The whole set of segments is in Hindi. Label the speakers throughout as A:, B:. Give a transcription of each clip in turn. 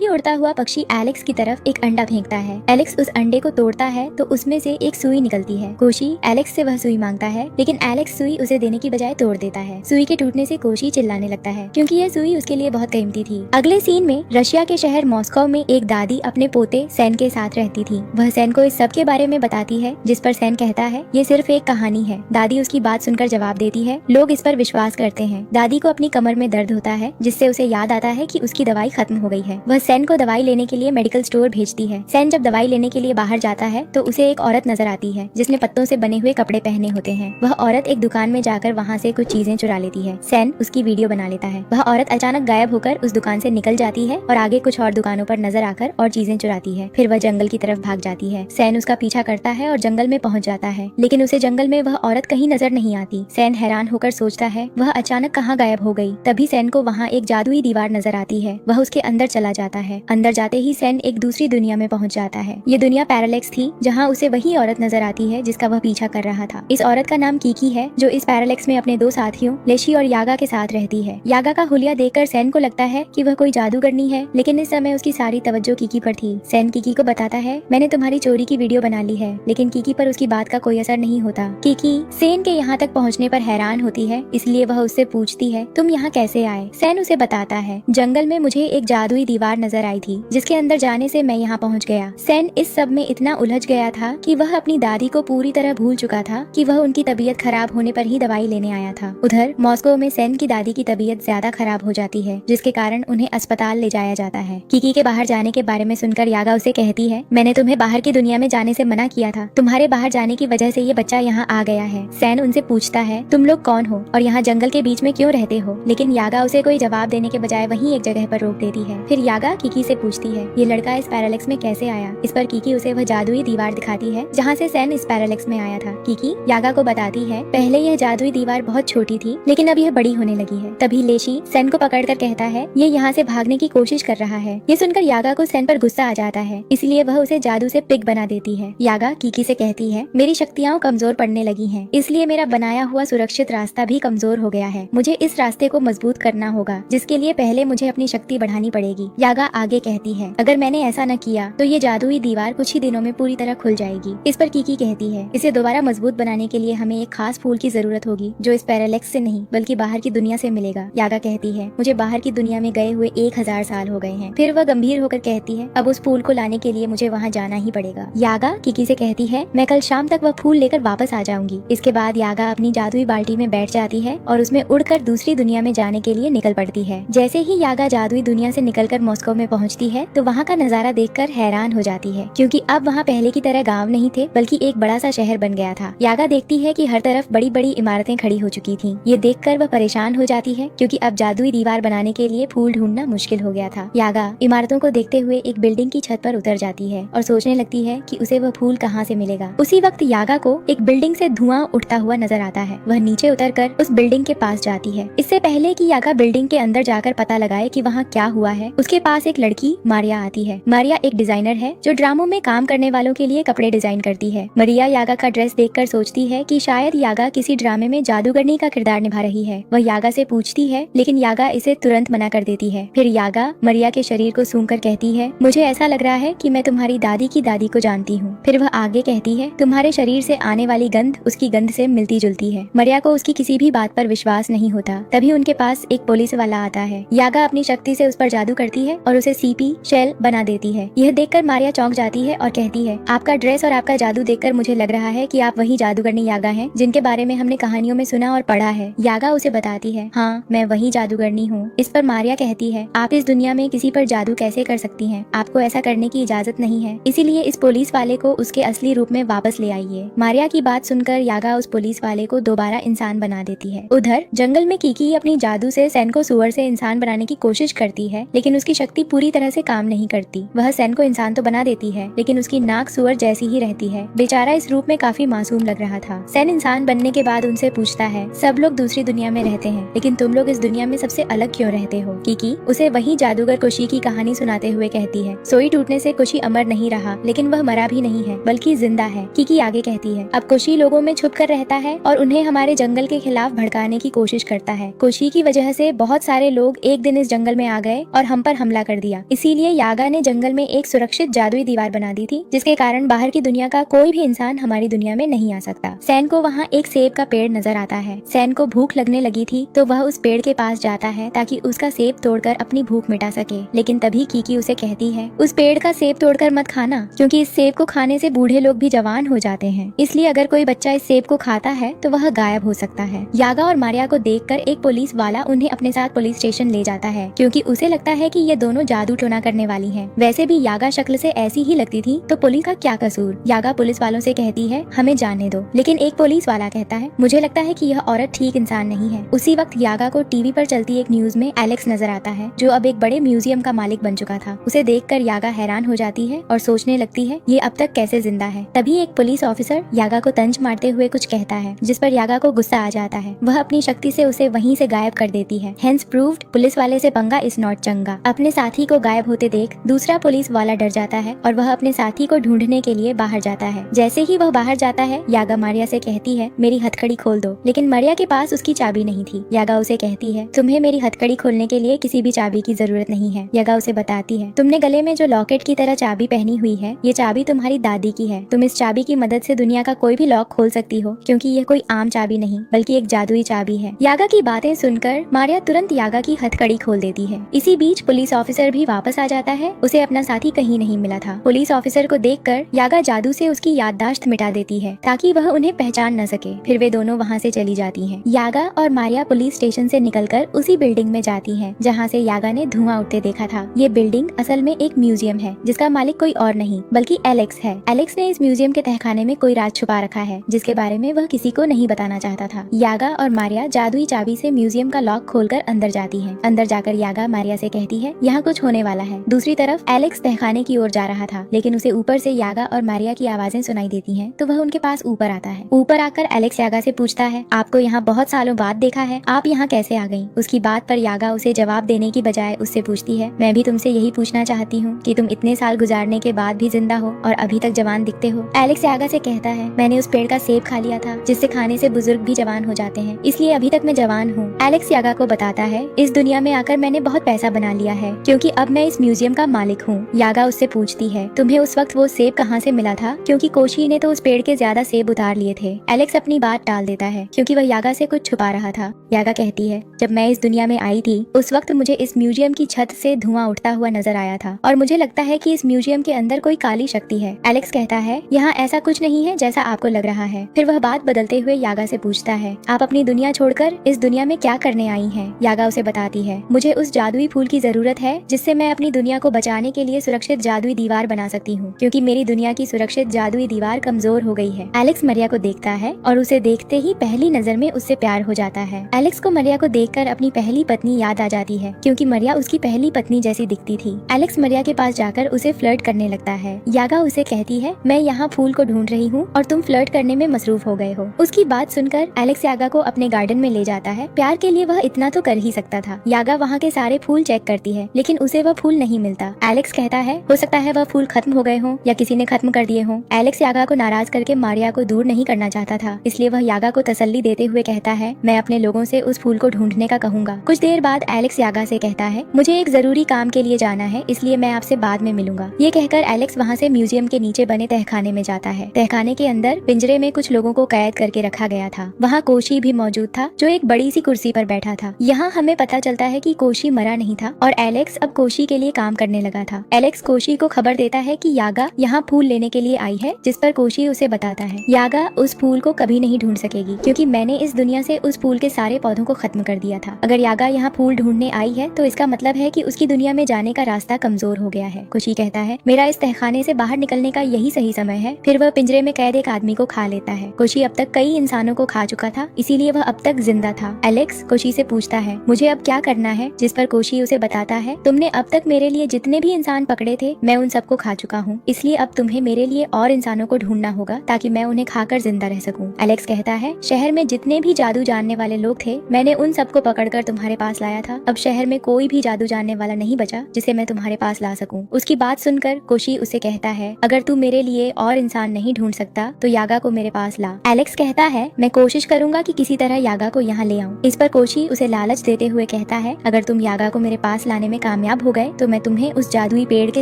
A: ये उड़ता हुआ पक्षी एलेक्स की तरफ एक अंडा फेंकता है। एलेक्स उस अंडे को तोड़ता है तो उसमें से एक सुई निकलती है। कोशी एलेक्स से वह सुई मांगता है, लेकिन एलेक्स सुई उसे देने की बजाय तोड़ देता है। सुई के टूटने से कोशी चिल्लाने लगता है क्योंकि यह सुई उसके लिए बहुत कीमती थी। अगले सीन में रशिया के शहर मॉस्को में एक दादी अपने पोते सैन के साथ रहती थी। वह सैन को इस सब के बारे में बताती है, जिस पर सैन कहता है ये सिर्फ एक कहानी है। दादी उसकी बात सुनकर जवाब देती है, लोग इस पर विश्वास करते हैं। दादी को अपनी कमर में दर्द होता है, जिससे उसे याद आता है कि उसकी दवाई खत्म हो गई है। वह सैन को दवाई लेने के लिए मेडिकल स्टोर भेजती है। सैन जब दवाई लेने के लिए बाहर जाता है तो उसे एक औरत नजर आती है जिसने पत्तों से बने हुए कपड़े पहने होते हैं। वह औरत एक दुकान में जाकर वहाँ से कुछ चीजें चुरा लेती है। सैन उसकी वीडियो बना लेता है। वह औरत अचानक गायब होकर उस दुकान से निकल जाती है और आगे कुछ और दुकानों पर नजर आकर और चीजें चुराती है। फिर वह जंगल की तरफ भाग जाती है। सैन उसका पीछा करता है और जंगल में पहुँच जाता है, लेकिन उसे जंगल में वह औरत कहीं नजर नहीं आती। सैन हैरान होकर सोचता है वह अचानक कहाँ गायब हो गई। तभी सैन को वहाँ एक जादुई दीवार नजर आती है। वह उसके अंदर चला जाता है। अंदर जाते ही सैन एक दूसरी दुनिया में पहुँच जाता है। ये दुनिया पैरालेक्स थी, जहाँ उसे वही औरत नजर आती है जिसका वह पीछा कर रहा था। इस औरत का नाम कीकी है, जो इस पैरालेक्स में अपने दो साथियों लेशी और यागा के साथ रहती है। यागा का हुलिया देखकर सैन को लगता है कि वह कोई जादूगरनी है, लेकिन इस समय उसकी सारी तवज्जो कीकी पर थी। सैन कीकी को बताता है, मैंने तुम्हारी चोरी की वीडियो बना ली है, लेकिन कीकी पर उसकी बात का कोई असर नहीं होता। कीकी सैन के यहाँ तक पहुँचने पर हैरान होती है, इसलिए वह उससे पूछती है तुम यहाँ कैसे आए। सैन उसे बताता है, जंगल में मुझे एक जादुई दीवार नजर आई थी, जिसके अंदर जाने से मैं यहाँ पहुँच गया। सैन इस सब में इतना उलझ गया था कि वह अपनी दादी को पूरी तरह भूल चुका था कि वह उनकी तबीयत खराब होने पर ही दवाई लेने आया था। उधर मॉस्को में सैन की दादी की तबीयत ज्यादा खराब हो जाती है, जिसके कारण उन्हें अस्पताल ले जाया जाता है। कीकी के बाहर जाने के बारे में सुनकर यागा उसे कहती है, मैंने तुम्हें बाहर की दुनिया में जाने से मना किया था, तुम्हारे बाहर जाने की वजह से ये बच्चा यहाँ आ गया है। सैन उनसे पूछता है, तुम लोग कौन हो और यहाँ जंगल के बीच में क्यों रहते हो, लेकिन यागा उसे कोई जवाब देने के बजाय वहीं एक जगह पर रोक देती है। फिर यागा कीकी से पूछती है, ये लड़का इस पैरालेक्स में कैसे आया। इस पर कीकी उसे वह जादुई दीवार दिखाती है जहाँ से सैन इस पैरालेक्स में आया था। कीकी यागा को बताती है, पहले यह जादुई दीवार बहुत छोटी थी, लेकिन अब यह बड़ी होने लगी है। तभी लेशी सैन को पकड़कर कहता है, ये यहाँ से भागने की कोशिश कर रहा है। ये सुनकर यागा को सैन पर गुस्सा आ जाता है, इसलिए वह उसे जादू से पिग बना देती है। यागा कीकी से कहती है, मेरी शक्तियाँ कमजोर पड़ने लगी हैं, इसलिए मेरा बनाया हुआ सुरक्षित रास्ता भी कमजोर हो गया है। मुझे इस रास्ते को मजबूत करना होगा, जिसके लिए पहले मुझे अपनी शक्ति बढ़ानी पड़ेगी। यागा आगे कहती है, अगर मैंने ऐसा न किया तो ये जादुई दीवार कुछ ही दिनों में पूरी तरह खुल जाएगी। इस पर कीकी कहती है, इसे दोबारा मजबूत बनाने के लिए हमें एक खास फूल की जरूरत होगी, जो इस पैरालेक्स से नहीं बल्कि बाहर की दुनिया से मिलेगा। यागा कहती है, मुझे बाहर की दुनिया में गए हुए 1000 साल हो गए हैं। फिर वह गंभीर होकर कहती है, अब उस फूल को लाने के लिए मुझे वहाँ जाना ही पड़ेगा। यागा कीकी से कहती है, मैं कल शाम तक वह फूल लेकर वापस आ जाऊंगी। इसके बाद यागा अपनी जादुई बाल्टी में बैठ जाती है और उसमें उड़कर दूसरी दुनिया में जाने के लिए निकल पड़ती है। जैसे ही यागा जादुई दुनिया से निकलकर मॉस्को में पहुँचती है तो वहाँ का नजारा देखकर हैरान हो जाती है, क्योंकि अब वहाँ पहले की तरह गाँव नहीं थे बल्कि एक बड़ा सा शहर बन गया था। यागा देखती है कि हर तरफ बड़ी बड़ी इमारतें खड़ी हो चुकी थीं। ये देखकर वह परेशान हो जाती है, क्योंकि अब जादुई दीवार बनाने के लिए फूल ढूंढना मुश्किल हो गया था। यागा इमारतों को देखते हुए एक बिल्डिंग की छत पर उतर जाती है और सोचने लगती है कि उसे वह फूल कहाँ से मिलेगा। उसी वक्त यागा को एक बिल्डिंग से धुआं उठता हुआ नजर आता है। वह नीचे उतरकर उस बिल्डिंग के पास जाती है। इससे पहले कि यागा बिल्डिंग के अंदर जाकर पता लगाए कि वहाँ क्या हुआ है, उसके पास एक लड़की मारिया आती है। मारिया एक डिजाइनर है जो ड्रामों में काम करने वालों के लिए कपड़े डिजाइन करती है। मारिया यागा का ड्रेस देखकर सोचती है कि शायद यागा किसी ड्रामे में जादूगरनी का किरदार निभा रही है। वह यागा से पूछती है, लेकिन यागा इसे तुरंत मना कर देती है। फिर यागा मारिया के शरीर को सूंघकर कहती है, मुझे ऐसा लग रहा है कि मैं तुम्हारी दादी की दादी को जानती हूँ। फिर वह आगे कहती है, तुम्हारे शरीर से आने वाली गंध उसकी गंध से मिलती जुलती है। मारिया को उसकी किसी भी बात पर विश्वास नहीं होता। तभी उनके पास एक पुलिस वाला आता है। यागा अपनी शक्ति से उस पर जादू करती है और उसे सीपी शेल बना देती है। यह देखकर मारिया चौंक जाती है और कहती है, आपका ड्रेस और आपका जादू देखकर मुझे लग रहा है कि आप वही जादूगरनी यागा हैं जिनके बारे में हमने कहानियों में सुना और पढ़ा है। यागा उसे बताती है, हाँ मैं वही जादूगरनी हूँ। इस पर मारिया कहती है, आप इस दुनिया में किसी पर जादू कैसे कर सकती हैं? आपको ऐसा करने की इजाजत नहीं है, इसीलिए इस पुलिस वाले को उसके असली रूप में वापस ले आइए। मारिया की बात सुनकर यागा उस पुलिस वाले को दोबारा इंसान बना देती है। उधर जंगल में कीकी अपनी जादू से सैन को सुअर से इंसान बनाने की कोशिश करती है, लेकिन उसकी शक्ति पूरी तरह से काम नहीं करती। वह सैन को इंसान तो बना देती है, लेकिन उसकी नाक सुअर जैसी ही रहती है। बेचारा इस रूप में काफी मासूम लग रहा था। सैन इंसान बनने के बाद उनसे पूछता है, सब लोग दूसरी दुनिया में रहते हैं, लेकिन तुम लोग इस दुनिया में सबसे अलग क्यों रहते हो? कीकी उसे वही जादूगर कोशी की कहानी सुनाते हुए कहती है, सोई टूटने से कोशी अमर नहीं रहा, लेकिन वह मरा भी नहीं है बल्कि जिंदा है। कीकी आगे कहती है, अब कोशी लोगों में छुप कर रहता है और उन्हें हमारे जंगल के खिलाफ भड़काने की कोशिश करता है। कोशी की वजह से बहुत सारे लोग एक दिन इस जंगल में आ गए और हम पर हमला कर दिया। इसीलिए यागा ने जंगल में एक सुरक्षित जादुई दीवार बना दी थी, जिसके कारण बाहर की दुनिया का कोई भी इंसान हमारी दुनिया में नहीं आ सकता। सैन को वहाँ एक सेब का पेड़ नजर आता है। सैन को भूख लगने लगी थी तो वह उस पेड़ के पास जाता है ताकि उसका सेब तोड़कर अपनी भूख मिटा सके। लेकिन तभी कीकी उसे कहती है, उस पेड़ का सेब तोड़कर मत खाना, क्योंकि इस सेब को खाने से बूढ़े लोग भी जवान हो जाते हैं। इसलिए अगर कोई बच्चा इस सेब को खाता है तो वह गायब हो सकता है। यागा और मारिया को देखकर एक पुलिस वाला उन्हें अपने साथ पुलिस स्टेशन ले जाता है, क्योंकि उसे लगता है कि ये दोनों जादू टोना करने वाली हैं। वैसे भी यागा शक्ल से ऐसी ही लगती थी, तो पुलिस का क्या कसूर। यागा पुलिस वालों से कहती है, हमें जाने दो। लेकिन एक पुलिस वाला कहता है, मुझे लगता है कि यह औरत ठीक इंसान नहीं है। उसी वक्त यागा को टीवी पर चलती एक न्यूज में एलेक्स नजर आता है, जो अब एक बड़े म्यूजियम का मालिक बन चुका था। उसे देखकर यागा हैरान हो जाती है और सोचने लगती है, ये अब तक कैसे जिंदा है। तभी एक पुलिस ऑफिसर यागा को तंज मारते हुए कुछ कहता है, जिस पर यागा को गुस्सा आ जाता है। वह अपनी शक्ति से उसे वहीं से गायब कर देती है। हेंस प्रूव्ड, पुलिस वाले से पंगा इज नॉट चंगा। अपने साथी को गायब होते देख दूसरा पुलिस वाला डर जाता है और वह अपने साथी को ढूंढने के लिए बाहर जाता है। जैसे ही वह बाहर जाता है, यागा मारिया से कहती है, मेरी हथकड़ी खोल दो। लेकिन मारिया के पास उसकी चाबी नहीं थी। यागा उसे कहती है, तुम्हें मेरी हथकड़ी खोलने के लिए किसी भी चाबी की जरूरत नहीं है। यागा उसे बताती है, तुमने गले में जो लॉकेट की तरह चाबी पहनी हुई है, ये चाबी तुम्हारी दादी की है। तुम इस चाबी की मदद से दुनिया का कोई भी लॉक खोल सकती हो, क्योंकि यह कोई आम चाबी नहीं बल्कि एक जादुई चाबी है। यागा की बातें सुनकर मारिया तुरंत यागा की हथकड़ी खोल देती है। इसी बीच पुलिस ऑफिसर भी वापस आ जाता है। उसे अपना साथी कहीं नहीं मिला था। पुलिस ऑफिसर को देखकर यागा जादू से उसकी याददाश्त मिटा देती है, ताकि वह उन्हें पहचान न सके। फिर वे दोनों वहाँ से चली जाती हैं। यागा और मारिया पुलिस स्टेशन से निकलकर उसी बिल्डिंग में जाती हैं, जहाँ से यागा ने धुआं उठते देखा था। ये बिल्डिंग असल में एक म्यूजियम है, जिसका मालिक कोई और नहीं बल्कि एलेक्स है। एलेक्स ने इस म्यूजियम के तहखाने में कोई राज छुपा रखा है, जिसके बारे में वह किसी को नहीं बताना चाहता था। यागा और मारिया जादुई चाबी से म्यूजियम का लॉक खोलकर अंदर जाती हैं। अंदर जाकर यागा मारिया से कहती है, यहाँ कुछ होने वाला है। दूसरी तरफ एलेक्स तहखाने की ओर जा रहा था, लेकिन उसे ऊपर से यागा और मारिया की आवाजें सुनाई देती हैं, तो वह उनके पास ऊपर आता है। ऊपर आकर एलेक्स यागा से पूछता है, आपको यहाँ बहुत सालों बाद देखा है, आप यहाँ कैसे आ गई? उसकी बात पर यागा उसे जवाब देने की बजाय उससे पूछती है, मैं भी तुमसे यही पूछना चाहती हूँ कि तुम इतने साल गुजारने के बाद भी जिंदा हो और अभी तक जवान दिखते हो। एलेक्स यागा से कहता है, मैंने उस पेड़ का सेब खा लिया था, जिससे खाने से बुजुर्ग भी जवान हो जाते हैं, इसलिए अभी तक मैं जवान हूँ। एलेक्स यागा को बताता है, इस दुनिया में आकर मैंने बहुत पैसा बना लिया है, क्योंकि अब मैं इस म्यूजियम का मालिक हूँ। यागा उससे पूछती है, तुम्हें उस वक्त वो सेब कहाँ से मिला था, क्योंकि कोशी ने तो उस पेड़ के ज्यादा सेब उतार लिए थे। एलेक्स अपनी बात टाल देता है, क्योंकि वह यागा से कुछ छुपा रहा था। यागा कहती है, जब मैं इस दुनिया में आई थी, उस वक्त मुझे इस म्यूजियम की छत से धुआं उठता हुआ नजर आया था, और मुझे लगता है कि इस म्यूजियम के अंदर कोई काली शक्ति है। एलेक्स कहता है, यहाँ ऐसा कुछ नहीं है जैसा आपको लग रहा है। फिर वह बात बदलते हुए यागा से पूछता है, आप अपनी दुनिया छोड़कर इस दुनिया में क्या करने आई हैं? यागा उसे बताती है, मुझे उस जादुई फूल की जरूरत है, जिससे मैं अपनी दुनिया को बचाने के लिए सुरक्षित जादुई दीवार बना सकती हूँ, क्योंकि मेरी दुनिया की सुरक्षित जादुई दीवार कमजोर हो गई है। एलेक्स मरिया को देखता है और उसे देखते ही पहली नजर में उससे प्यार हो जाता है। एलेक्स को मरिया को देखकर अपनी पहली पत्नी याद आ जाती है, क्योंकि मरिया उसकी पहली पत्नी जैसी दिखती थी। एलेक्स मरिया के पास जाकर उसे फ्लर्ट करने लगता है। यागा उसे कहती है, मैं यहाँ फूल को ढूंढ रही हूँ और तुम फ्लर्ट करने में मसरूफ हो गए हो। उसकी बात सुनकर एलेक्स यागा को अपने गार्डन में ले जाता है। प्यार के लिए वह इतना तो कर ही सकता था। यागा वहाँ के सारे फूल चेक करती है, लेकिन उसे वह फूल नहीं मिलता। एलेक्स कहता है, हो सकता है वह फूल खत्म हो गए हों या किसी ने खत्म कर दिए हों। एलेक्स यागा को नाराज करके मारिया को दूर नहीं करना चाहता था, इसलिए वह यागा को तसल्ली देते हुए कहता है, मैं अपने लोगों से उस फूल को ढूंढने का कहूंगा। कुछ देर बाद एलेक्स यागा से कहता है, मुझे एक जरूरी काम के लिए जाना है, इसलिए मैं आपसे बाद में मिलूंगा। ये कहकर एलेक्स वहाँ से म्यूजियम के नीचे बने तहखाने में जाता है। तहखाने के अंदर पिंजरे में कुछ लोगों को कैद करके रखा गया था। वहाँ कोशी भी मौजूद था, जो एक बड़ी सी कुर्सी पर बैठा था। यहाँ हमें पता चलता है कि कोशी मरा नहीं था और एलेक्स अब कोशी के लिए काम करने लगा था। एलेक्स कोशी को खबर देता है कि यागा यहाँ फूल लेने के लिए आई है, जिस पर कोशी उसे बताता है, यागा उस फूल को कभी नहीं ढूंढ सकेगी, क्योंकि मैंने इस दुनिया से उस फूल के सारे पौधों को खत्म कर दिया था। अगर यागा यहाँ फूल ढूंढने आई है तो इसका मतलब है कि उसकी दुनिया में जाने का रास्ता कमजोर हो गया है। कोशी कहता है, मेरा इस तहखाने से बाहर निकलने का यही सही समय है। फिर वह पिंजरे में कैद एक आदमी को खा लेता है। कोशी अब तक कई इंसानों को खा चुका था, इसीलिए वह अब तक जिंदा था। एलेक्स कोशी से पूछता है, मुझे अब क्या करना है, जिस पर कोशी उसे बताता है, तुमने अब तक मेरे लिए जितने भी इंसान पकड़े थे, मैं उन सबको खा चुका हूँ, इसलिए अब तुम्हें मेरे लिए और इंसानों को ढूंढना होगा ताकि मैं उन्हें खाकर जिंदा रह सकूं। एलेक्स कहता है, शहर में जितने भी जादू जानने वाले लोग थे, मैंने उन सबको पकड़कर तुम्हारे पास लाया था। अब शहर में कोई भी जादू जानने वाला नहीं बचा जिसे मैं तुम्हारे पास ला सकूं। उसकी बात सुनकर कोशी उसे कहता है, अगर तू मेरे लिए और इंसान नहीं ढूंढ सकता तो यागा को मेरे पास ला। एलेक्स कहता है, मैं कोशिश करूंगा कि किसी तरह यागा को यहाँ ले आऊं। इस पर कोशी उसे लालच देते हुए कहता है, अगर तुम यागा को मेरे पास लाने में कामयाब हो गए तो मैं तुम्हें उस जादुई पेड़ के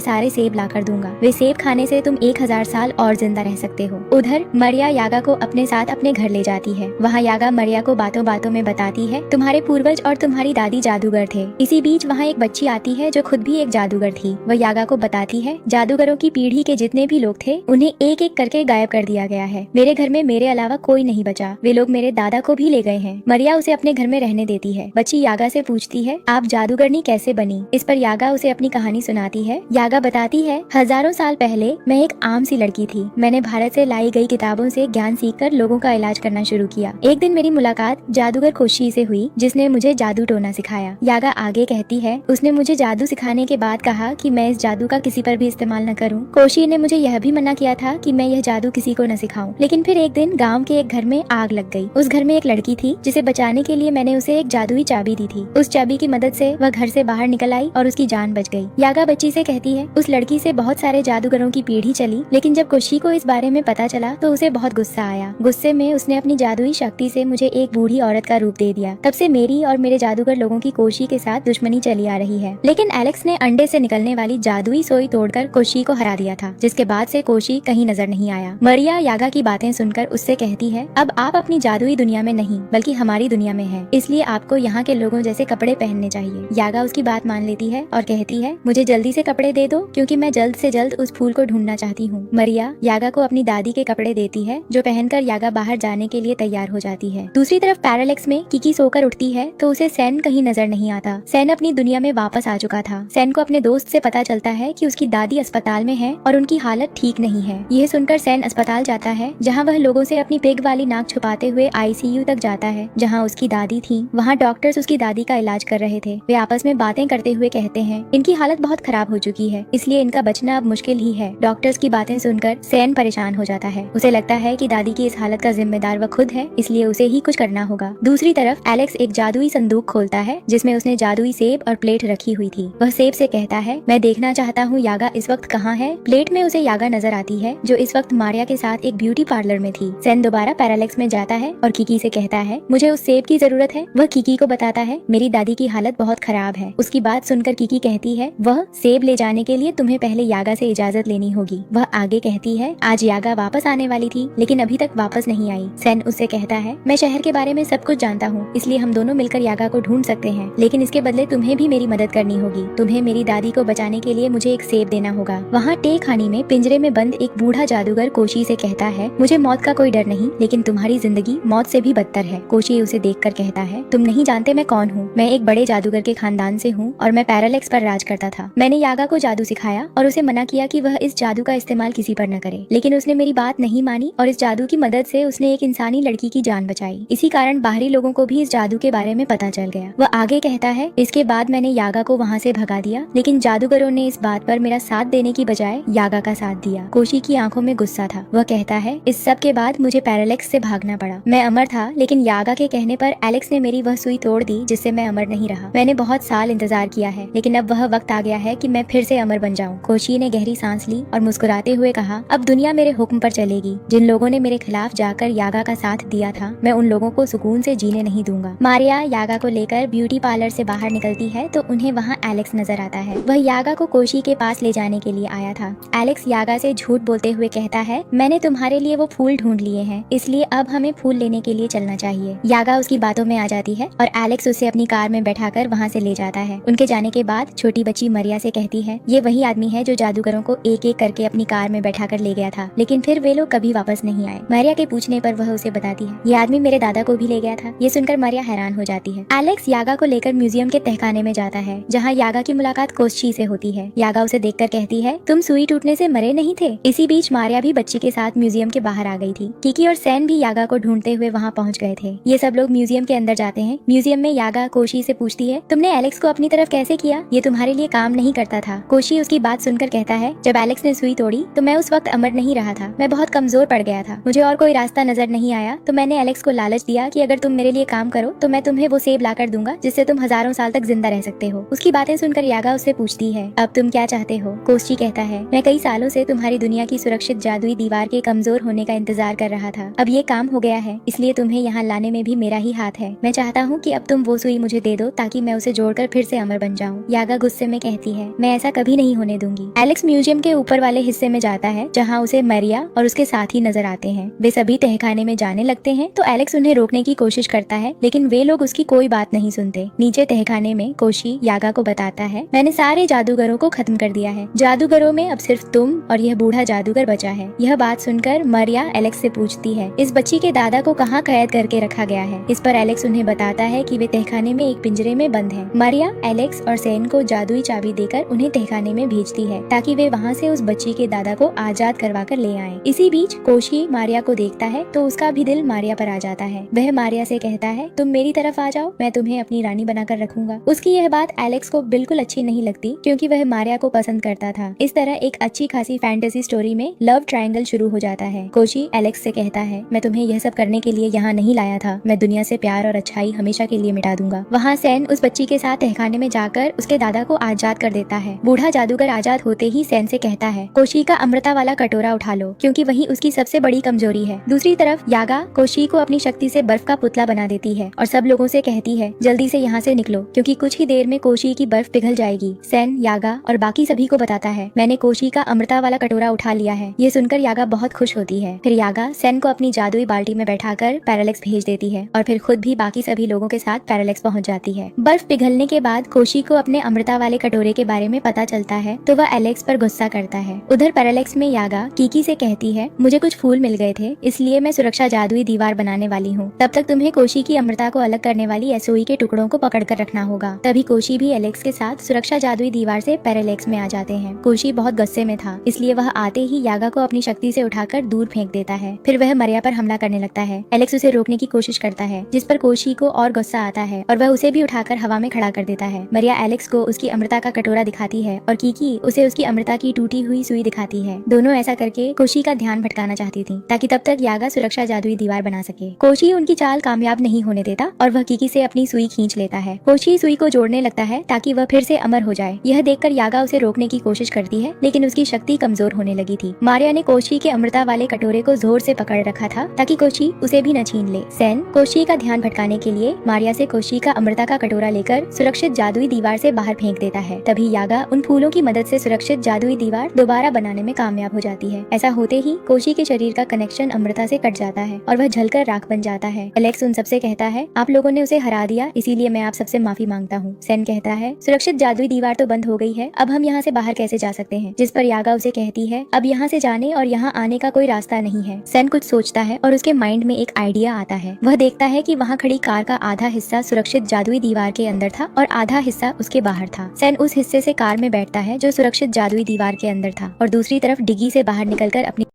A: सारे सेब ला कर दूंगा। वे सेब खाने से तुम 1000 साल और जिंदा रह सकते हो। उधर मरिया यागा को अपने साथ अपने घर ले जाती है। वहाँ यागा मरिया को बातों बातों में बताती है तुम्हारे पूर्वज और तुम्हारी दादी जादूगर थे। इसी बीच वहाँ एक बच्ची आती है जो खुद भी एक जादूगर थी। वह यागा को बताती है जादूगरों की पीढ़ी के जितने भी लोग थे उन्हें एक एक करके गायब कर दिया गया है। मेरे घर में मेरे अलावा कोई नहीं बचा। वे लोग मेरे दादा को भी ले गए हैं। मरिया उसे अपने घर में रहने देती है। बच्ची यागा से पूछती है आप जादूगरनी कैसे बनी। इस पर यागा उसे अपनी कहानी सुनाती है। यागा बताती है हजारों साल पहले मैं एक आम सी लड़की थी। मैंने भारत से लाई गई किताबों से ज्ञान सीखकर लोगों का इलाज करना शुरू किया। एक दिन मेरी मुलाकात जादूगर कोशी से हुई जिसने मुझे जादू टोना सिखाया। यागा आगे कहती है उसने मुझे जादू सिखाने के बाद कहा कि मैं इस जादू का किसी पर भी इस्तेमाल न करूं। कोशी ने मुझे यह भी मना किया था कि मैं यह जादू किसी को न सिखाऊं। लेकिन फिर एक दिन गांव के एक घर में आग लग गई। उस घर में एक लड़की थी जिसे बचाने के लिए मैंने उसे एक जादुई चाबी दी थी। उस चाबी की मदद से वह घर से बाहर निकल आई और उसकी जान बच गई। यागा बच्ची से कहती है उस लड़की से बहुत सारे जादूगरों की पीढ़ी चली, लेकिन जब कोशी को इस बारे में पता चला तो उसे बहुत गुस्सा आया। गुस्से में उसने अपनी जादुई शक्ति से मुझे एक बूढ़ी औरत का रूप दे दिया। तब से मेरी और मेरे जादूगर लोगों की कोशी के साथ दुश्मनी चली आ रही है। लेकिन एलेक्स ने अंडे से निकलने वाली जादुई सोई तोड़कर कोशी को हरा दिया था, जिसके बाद से कोशी कहीं नजर नहीं आया। मरिया यागा की बातें सुनकर उससे कहती है अब आप अपनी जादुई दुनिया में नहीं बल्कि हमारी दुनिया में है, इसलिए आपको यहाँ के लोगों जैसे कपड़े पहनने चाहिए। यागा उसकी बात मान लेती है और कहती है मुझे जल्दी से कपड़े दे दो क्योंकि मैं जल्द से जल्द उस फूल को ढूंढना चाहती हूँ। मरिया यागा को अपनी दादी के कपड़े देती है जो पहनकर यागा बाहर जाने के लिए तैयार हो जाती है। दूसरी तरफ पैरालेक्स में किकी सोकर उठती है तो उसे सैन कहीं नजर नहीं आता। सैन अपनी दुनिया में वापस आ चुका था। सैन को अपने दोस्त से पता चलता है कि उसकी दादी अस्पताल में है और उनकी हालत ठीक नहीं है। यह सुनकर सैन अस्पताल जाता है जहाँ वह लोगों से अपनी पिग वाली नाक छुपाते हुए ICU तक जाता है जहाँ उसकी दादी थी। वहाँ डॉक्टर्स उसकी दादी का इलाज कर रहे थे। वे आपस में बातें करते हुए कहते हैं इनकी हालत बहुत खराब हो चुकी है, इसलिए इनका बचना अब मुश्किल ही है। डॉक्टर्स की बातें सुनकर सैन परेशान हो जाता है। उसे लगता है कि दादी की इस हालत का जिम्मेदार वह खुद है, इसलिए उसे ही कुछ करना होगा। दूसरी तरफ एलेक्स एक जादुई संदूक खोलता है जिसमें उसने जादुई सेब और प्लेट रखी हुई थी। वह सेब से कहता है मैं देखना चाहता हूँ यागा इस वक्त कहाँ है। प्लेट में उसे यागा नजर आती है जो इस वक्त मारिया के साथ एक ब्यूटी पार्लर में थी। सैन दोबारा पैरालेक्स में जाता है और किकी से कहता है मुझे उस सेब की जरूरत है। वह किकी को बताता है मेरी दादी की हालत बहुत खराब है। उसकी बात सुनकर किकी कहती है वह सेब ले जाने के लिए तुम्हें पहले यागा से इजाजत लेनी होगी। वह आगे कहती है आज यागा वापस आने वाली थी लेकिन अभी तक वापस नहीं आई। सैन उससे कहता है मैं शहर के बारे में सब कुछ जानता हूँ, इसलिए हम दोनों मिलकर यागा को ढूंढ सकते हैं, लेकिन इसके बदले तुम्हें भी मेरी मदद करनी होगी। तुम्हें मेरी दादी को बचाने के लिए मुझे एक सेब देना होगा। वहाँ टे खानी में पिंजरे में बंद एक बूढ़ा जादूगर कोशी से कहता है मुझे मौत का कोई डर नहीं, लेकिन तुम्हारी जिंदगी मौत से भी बदतर है। कोशी उसे देखकर कहता है तुम नहीं जानते मैं कौन हूँ। मैं एक बड़े जादूगर के खानदान से हूँ और मैं पैरालेक्स पर राज करता था। मैंने यागा को जादू सिखाया और उसे मना किया कि वह इस जादू का इस्तेमाल किसी पर न करे, लेकिन उसने मेरी बात नहीं मानी और इस जादू की मदद से उसने एक इंसानी लड़की की जान बचाई। इसी कारण बाहरी लोगों को भी इस जादू के बारे में पता चल गया। वह आगे कहता है इसके बाद मैंने यागा को वहाँ से भगा दिया, लेकिन जादूगरों ने इस बात पर मेरा साथ देने की बजाय यागा का साथ दिया। कोशी की आंखों में गुस्सा था। वह कहता है इस सब के बाद मुझे पैरालेक्स से भागना पड़ा। मैं अमर था, लेकिन यागा के कहने पर एलेक्स ने मेरी वह सुई तोड़ दी जिससे मैं अमर नहीं रहा। मैंने बहुत साल इंतजार किया है, लेकिन अब वह वक्त आ गया है कि मैं फिर से अमर बन जाऊं। कोशी ने गहरी सांस ली और मुस्कुराते हुए कहा अब दुनिया मेरे हुक्म पर चलेगी। जिन लोगों ने मेरे खिलाफ जाकर यागा का साथ दिया था मैं उन लोगों को सुकून से जीने नहीं दूंगा। मारिया यागा को लेकर ब्यूटी पार्लर से बाहर निकलती है तो उन्हें वहाँ एलेक्स नजर आता है। वह यागा को कोशी के पास ले जाने के लिए आया था। एलेक्स यागा से झूठ बोलते हुए कहता है मैंने तुम्हारे लिए वो फूल ढूंढ लिए हैं, इसलिए अब हमें फूल लेने के लिए चलना चाहिए। यागा उसकी बातों में आ जाती है और एलेक्स उसे अपनी कार में बैठाकर वहाँ से ले जाता है। उनके जाने के बाद छोटी बच्ची मरिया से कहती है ये वही आदमी है जो जादूगरों को एक एक करके अपनी कार में बैठाकर ले गया था, लेकिन फिर वे लोग कभी वापस नहीं आए। मरिया के पूछने पर वह उसे बताती है ये आदमी मेरे दादा को भी ले गया था। ये सुनकर मरिया हैरान हो जाती है। एलेक्स यागा को लेकर म्यूजियम के तहखाने में जाता है जहाँ यागा की मुलाकात कोशी से होती है। यागा उसे देखकर कहती है तुम सुई टूटने से मरे नहीं थे। इसी बीच मारिया भी बच्ची के साथ म्यूजियम के बाहर आ गई थी। किकी और सैन भी यागा को ढूंढते हुए वहाँ पहुँच गए थे। ये सब लोग म्यूजियम के अंदर जाते हैं। म्यूजियम में यागा कोशी से पूछती है तुमने एलेक्स को अपनी तरफ कैसे किया, ये तुम्हारे लिए काम नहीं करता था। कोशी उसकी बात सुनकर कहता है जब एलेक्स ने सुई तोड़ी तो मैं उस वक्त अमर नहीं रहा था। मैं बहुत कमजोर पड़ गया था। मुझे और कोई रास्ता नजर नहीं आया तो मैंने एलेक्स को लालच दिया कि अगर तुम मेरे लिए काम करो तो मैं तुम्हें वो सेब लाकर दूंगा जिससे तुम हजारों साल तक जिंदा रह सकते हो। उसकी बातें सुनकर यागा उससे पूछती है अब तुम क्या चाहते हो। कोशी कहता है मैं कई सालों से तुम्हारी दुनिया की सुरक्षित जादुई दीवार के कमजोर होने का इंतजार कर रहा था। अब ये काम हो गया है, इसलिए तुम्हें यहाँ लाने में भी मेरा ही हाथ है। मैं चाहता हूँ कि अब तुम वो सुई मुझे दे दो ताकि मैं उसे जोड़कर फिर से अमर बन जाऊं। जाऊँ। यागा गुस्से में कहती है, मैं ऐसा कभी नहीं होने दूंगी। एलेक्स म्यूजियम के ऊपर वाले हिस्से में जाता है जहाँ उसे मरिया और उसके साथी नजर आते हैं। वे सभी तहखाने में जाने लगते हैं तो एलेक्स उन्हें रोकने की कोशिश करता है, लेकिन वे लोग उसकी कोई बात नहीं सुनते। नीचे तहखाने में कोशी यागा को बताता है, मैंने सारे जादूगरों को खत्म कर दिया है। जादूगरों में अब सिर्फ तुम और यह बूढ़ा जादूगर बचा है। यह बात सुनकर मरिया एलेक्स से पूछती है, इस बच्ची के दादा को कहाँ कैद करके रखा गया है। इस पर एलेक्स उन्हें बताता है कि वे तहखाने में एक पिंजरे में बंद हैं। मरिया एलेक्स और सैन को जादुई चाबी देकर उन्हें तहखाने में भेजती है ताकि वे वहाँ से उस बच्ची के दादा को आजाद करवा कर ले आए। इसी बीच कोशी मारिया को देखता है तो उसका भी दिल मारिया पर आ जाता है। वह मारिया से कहता है, तुम मेरी तरफ आ जाओ, मैं तुम्हें अपनी रानी बनाकर रखूंगा। उसकी यह बात एलेक्स को बिल्कुल अच्छी नहीं लगती क्योंकि वह मारिया को पसंद करता था। इस तरह एक अच्छी खासी फैंटेसी स्टोरी में लव ट्रायंगल शुरू हो जाता है। कोशी एलेक्स से कहता है, मैं तुम्हें यह सब करने के लिए यहाँ नहीं लाया था। मैं दुनिया से प्यार और अच्छाई हमेशा के लिए मिटा दूंगा। वहाँ सैन उस बच्ची के साथ तहखाने में जाकर उसके दादा को आजाद कर देता है। बूढ़ा जादूगर आजाद होते ही सैन से कहता है, कोशी का अमृता वाला कटोरा उठा लो क्योंकि वही उसकी सबसे बड़ी कमजोरी है। दूसरी तरफ यागा कोशी को अपनी शक्ति से बर्फ का पुतला बना देती है और सब लोगों से कहती है, जल्दी से यहाँ से निकलो क्योंकि कुछ ही देर में कोशी की बर्फ पिघल जाएगी। सैन यागा और बाकी सभी को बताता है, मैंने कोशी का अमृता वाला कटोरा उठा लिया है। ये सुनकर यागा बहुत खुश होती है। फिर यागा सैन को अपनी जादुई बाल्टी में बैठाकर पैरालेक्स भेज देती है और फिर खुद भी बाकी सभी लोगों के साथ पैरालेक्स पहुंच जाती है। बर्फ पिघलने के बाद कोशी को अपने अमृता वाले कटोरे के बारे में पता चलता है तो वह एलेक्स पर गुस्सा करता है। उधर पैरालेक्स में यागा कीकी से कहती है, मुझे कुछ फूल मिल गए थे इसलिए मैं सुरक्षा जादुई दीवार बनाने वाली हूँ। तब तक तुम्हें कोशी की अमृता को अलग करने वाली एसओई के टुकड़ों को पकड़ कर रखना होगा। तभी कोशी भी एलेक्स के साथ सुरक्षा जादुई दीवार से पैरालेक्स में आ जाते हैं। कोशी बहुत गुस्से में था इसलिए वह आते ही यागा को अपनी शक्ति से उठाकर दूर फेंक देता है। फिर वह मरिया पर हमला करने लगता है। एलेक्स उसे रोकने की कोशिश करता है जिस पर कोशी को और गुस्सा आता है और वह उसे भी उठाकर हवा में खड़ा कर देता है। मरिया एलेक्स को उसकी अमृता का कटोरा दिखाती है और कीकी उसे उसकी अमृता की टूटी हुई सुई दिखाती है। दोनों ऐसा करके कोशी का ध्यान भटकाना चाहती थी ताकि तब तक यागा सुरक्षा जादुई दीवार बना सके। कोशी उनकी चाल कामयाब नहीं होने देता और वह कीकी से अपनी सुई खींच लेता है। कोशी सुई को जोड़ने लगता है ताकि वह फिर से अमर हो जाए। यह देखकर यागा उसे रोकने की कोशिश करती है लेकिन उसकी शक्ति कमजोर होने लगी थी। मारिया ने कोशी के अमृता वाले कटोरे को जोर से पकड़ रखा था ताकि कोशी उसे भी न छीन ले। सैन कोशी का ध्यान भटकाने के लिए मारिया से कोशी का अमृता का कटोरा लेकर सुरक्षित जादुई दीवार से बाहर फेंक देता है। तभी यागा उन फूलों की मदद से सुरक्षित जादुई दीवार दोबारा बनाने में कामयाब हो जाती है। ऐसा होते ही कोशी के शरीर का कनेक्शन अमृता से कट जाता है और वह जलकर राख बन जाता है। एलेक्स उन सबसे कहता है, आप लोगों ने उसे हरा दिया इसीलिए मैं आप सबसे माफी मांगता हूँ। सैन कहता है, सुरक्षित जादुई दीवार तो बंद हो गई है, अब हम यहाँ से बाहर कैसे जा सकते हैं। जिस पर यागा उसे कहती है, अब यहाँ से जाने और यहाँ आने का कोई रास्ता नहीं है। सैन कुछ सोचता है और उसके माइंड में एक आइडिया आता है। वह देखता है कि वहाँ खड़ी कार का आधा हिस्सा सुरक्षित जादुई दीवार के अंदर था और आधा हिस्सा उसके बाहर था। सैन उस हिस्से से कार में बैठता है जो सुरक्षित जादुई दीवार के अंदर था और दूसरी तरफ डिग्गी से बाहर निकलकर अपनी